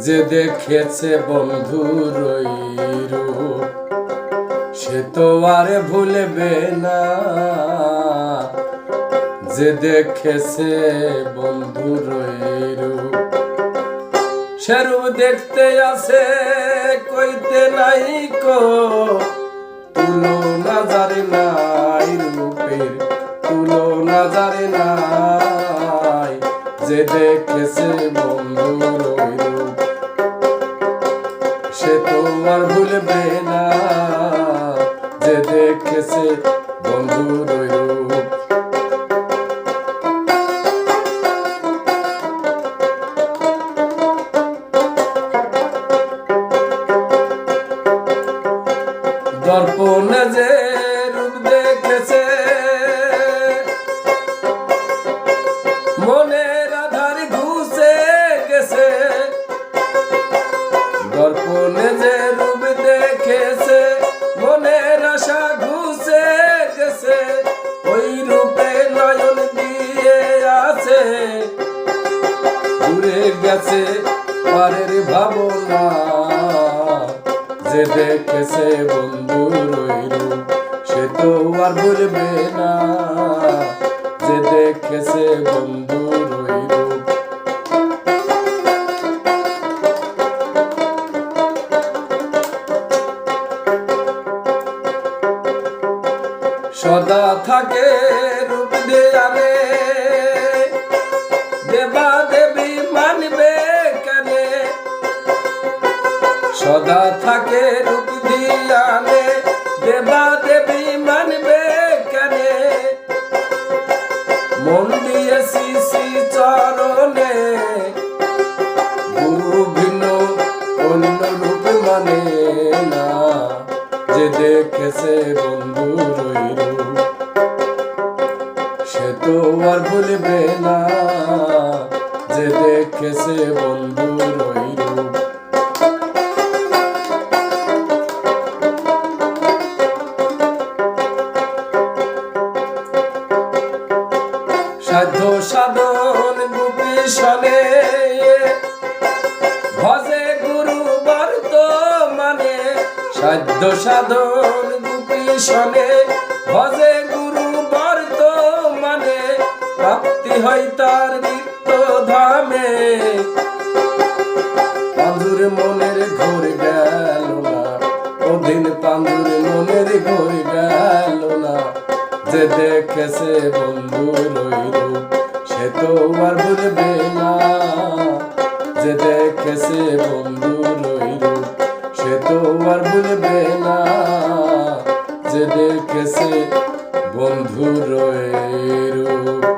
যে দেখেছে বন্ধুর ওই রূপ সে তো আর ভুলবে না। যে দেখেছে বন্ধুর ওই রূপ সে রূপ দেখতে আসে কইতে নাই কো তুলনা যারে নাই, রূপের তুলনা যারে নাই। যে দেখেছে বন্ধুর ওই রূপ সে তো আর ভুলবে না। যে দেখেছে বন্ধুর ওই রূপ দর্পণে যে রূপ দেখেছে মনের আধার ঘুষে গেছে। দর্পণে যে রূপ দেখেছে মনের আশা ঘুষে গেছে। ওই রূপে নয়ন দিয়ে আছে ঘুরে গেছে পারের ভাবনা। যে দেখেছে বন্ধুর ওই রূপ সে তো আর ভুলবে না। যে দেখেছে বন্ধুর ওই রূপ সদা থাকে রূপ দেয়ালে দেবা দেবী মানবে কেনে। সদা থাকে রূপ দিয়ালে দেবা দেবী মানবে কেনে। মন দিয়েছি শ্রী চরণে গুরু ভিন্ন অন্য রূপ মানে না। যে দেখেছে বন্ধুর ওই রূপ সে তো আর ভুলবে না। যে দেখেছে বন্ধুর ওই রূপ সাধ্য সাধন গোপী শনে ভজে গুরু বর্তমানে। সাধ্য সাধন গোপী শনে ভজে গুরু বর্তমানে। প্রাপ্তি হয় তার নিত্য ধামে পাঞ্জুর মনের ঘোর গেল না। অধীন পাঞ্জুর মনের ঘোর গেল না। যে দেখেছে বন্ধুর ওই রূপ সে তো আর ভুলবে না। যে দেখেছে বন্ধুর ওই রূপ সে তো আর ভুলবে না। যে দেখেছে বন্ধুর ওই রূপ।